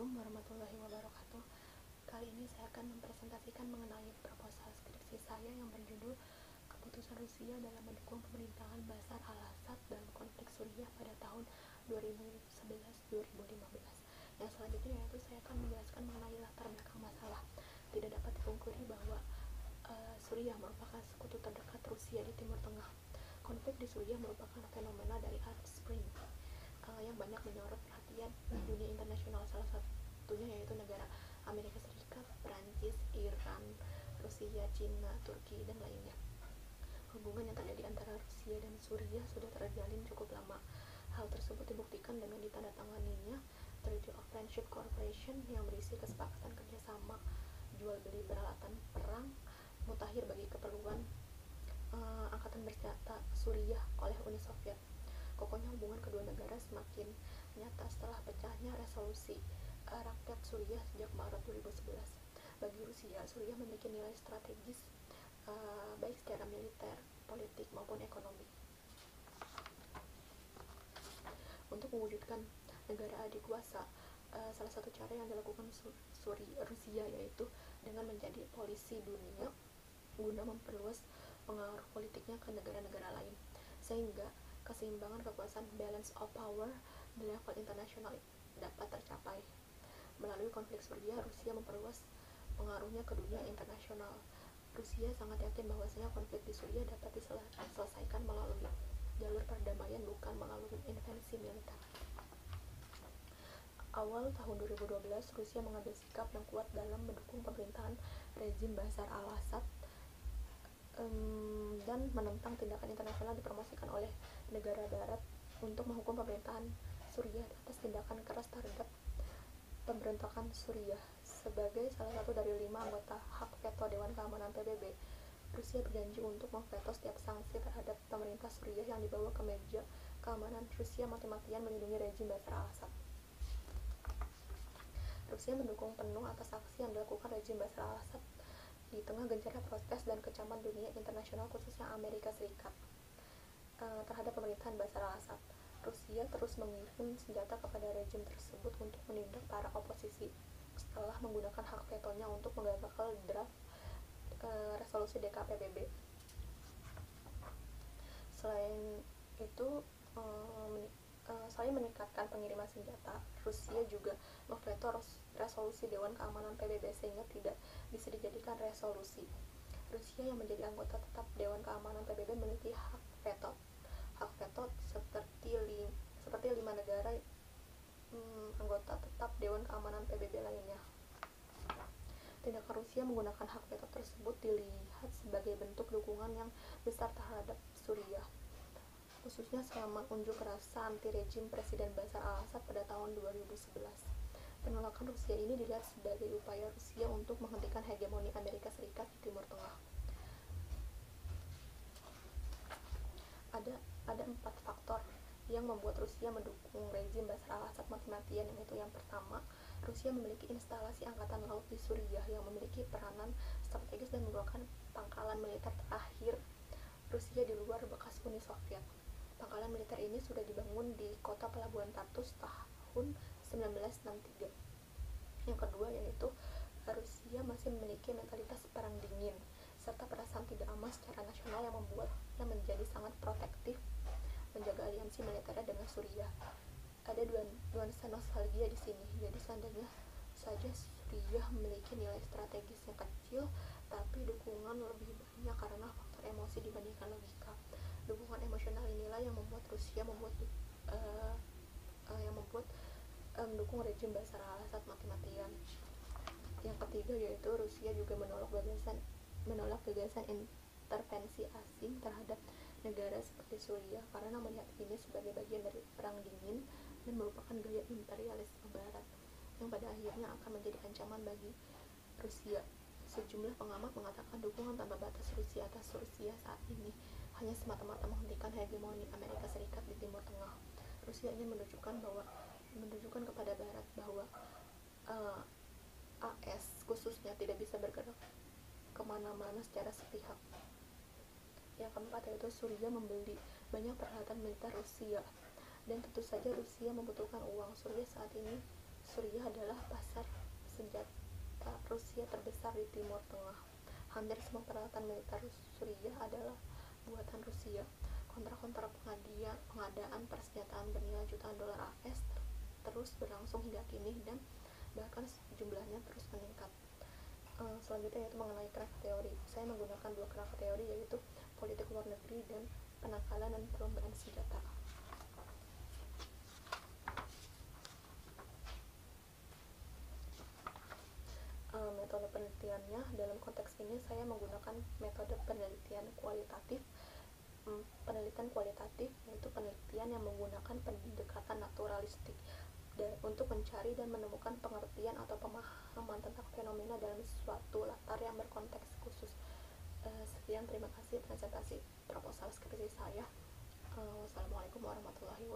Assalamualaikum warahmatullahi wabarakatuh. Kali ini saya akan mempresentasikan mengenai proposal skripsi saya yang berjudul Keputusan Rusia dalam mendukung pemerintahan Bashar al-Assad dalam konflik Suriah pada tahun 2011-2015. Yang selanjutnya yaitu saya akan menjelaskan mengenai latar belakang masalah. Tidak dapat dipungkiri bahwa Suriah merupakan sekutu terdekat Rusia di Timur Tengah. Konflik di Suriah merupakan fenomena dari Arab Spring yang banyak menyorot perhatian dunia internasional, salah satunya yaitu negara Amerika Serikat, Prancis, Iran, Rusia, Cina, Turki, dan lainnya. Hubungan yang terjadi antara Rusia dan Suriah sudah terjalin cukup lama. Hal tersebut dibuktikan dengan ditandatanganinya Treaty of Friendship Cooperation yang berisi kesepakatan kerjasama jual beli peralatan perang mutakhir bagi keperluan angkatan bersenjata Suriah oleh Uni Soviet. Kokohnya hubungan kedua negara semakin nyata setelah pecahnya resolusi rakyat Suriah sejak Maret 2011. Bagi Rusia, Suriah memiliki nilai strategis baik secara militer, politik maupun ekonomi. Untuk mewujudkan negara adikuasa, salah satu cara yang dilakukan Rusia yaitu dengan menjadi polisi dunia guna memperluas pengaruh politiknya ke negara-negara lain, sehingga keseimbangan kekuasaan balance of power di level internasional dapat tercapai. Melalui konflik Suriah, Rusia memperluas pengaruhnya ke dunia internasional. Rusia sangat yakin bahwasanya konflik di Suriah dapat diselesaikan melalui jalur perdamaian, bukan melalui intervensi militer. Awal tahun 2012, Rusia mengambil sikap yang kuat dalam mendukung pemerintahan rezim Bashar al-Assad dan menentang tindakan internasional dipromosikan oleh negara barat untuk menghukum pemerintahan Suriah atas tindakan keras terhadap pemberontakan Suriah. Sebagai salah satu dari 5 anggota hak veto Dewan Keamanan PBB, Rusia berjanji untuk memveto setiap sanksi terhadap pemerintah Suriah yang dibawa ke meja keamanan. Rusia mati-matian melindungi rezim Bashar al-Assad. Rusia mendukung penuh atas aksi yang dilakukan rezim Bashar al-Assad di tengah gencarnya protes dan kecaman dunia internasional, khususnya Amerika Serikat, terhadap pemerintahan Bashar al-Assad. Rusia terus mengirim senjata kepada rezim tersebut untuk menindak para oposisi setelah menggunakan hak vetonya untuk menggagalkan draft resolusi DKPBB. Selain itu, selain meningkatkan pengiriman senjata, Rusia juga memveto resolusi Dewan Keamanan PBB sehingga tidak bisa dijadikan resolusi. Rusia yang menjadi anggota tetap Dewan Keamanan PBB memiliki hak veto seperti 5 negara anggota tetap Dewan Keamanan PBB lainnya. Tindakan Rusia menggunakan hak veto tersebut dilihat sebagai bentuk dukungan yang besar terhadap Suriah, khususnya selama unjuk rasa anti rejim Presiden Bashar al-Assad pada tahun 2011. Penolakan Rusia ini dilihat sebagai upaya Rusia untuk menghentikan hegemoni Amerika Serikat di Timur Tengah. Ada 4 faktor yang membuat Rusia mendukung rezim Bashar al-Assad mati-matian, yaitu yang pertama, Rusia memiliki instalasi angkatan laut di Suriah yang memiliki peranan strategis dan merupakan pangkalan militer terakhir Rusia di luar bekas Uni Soviet. Pangkalan militer ini sudah dibangun di kota pelabuhan Tartus tahun 1963. Yang kedua yaitu Rusia masih memiliki mentalitas perang dingin serta perasaan tidak aman secara nasional yang membuatnya menjadi sangat protektif menjaga aliansi militernya dengan Suriah. Ada nuansa nostalgia di sini. Jadi seandainya saja Suriah memiliki nilai strategis yang kecil, tapi dukungan lebih banyak karena faktor emosi dibandingkan logika. Dukungan emosional inilah yang membuat Rusia mendukung rezim Bashar al-Assad mati-matian. Yang ketiga yaitu Rusia juga menolak gagasan intervensi asing terhadap negara seperti Suriah karena melihat ini sebagai bagian dari perang dingin dan merupakan gaya imperialisme barat yang pada akhirnya akan menjadi ancaman bagi Rusia. Sejumlah pengamat mengatakan dukungan tanpa batas Rusia atas Rusia saat ini hanya semata-mata menghentikan hegemoni Amerika Serikat di Timur Tengah. Rusia ingin menunjukkan kepada Barat bahwa AS khususnya tidak bisa bergerak kemana-mana secara sepihak. Yang keempat yaitu Suriah membeli banyak peralatan militer Rusia, dan tentu saja Rusia membutuhkan uang. Suriah saat ini Suriah adalah pasar senjata Rusia terbesar di Timur Tengah. Hampir semua peralatan militer Suriah adalah buatan Rusia. Kontrak-kontrak pengadaan persenjataan bernilai jutaan dolar AS terus berlangsung hingga kini dan bahkan jumlahnya terus meningkat. Selanjutnya yaitu mengenai kerangka teori. Saya menggunakan 2 kerangka teori, yaitu politik luar negeri dan penangkalan dan perlombaan senjata. Metode penelitiannya dalam konteks ini saya menggunakan metode penelitian kualitatif. Penelitian kualitatif yaitu penelitian yang menggunakan pendekatan naturalistik untuk mencari dan menemukan pengertian atau pemahaman tentang fenomena dalam suatu latar yang berkonteks khusus. Sekian, terima kasih presentasi proposal skripsi saya. Wassalamualaikum warahmatullahi wabarakatuh.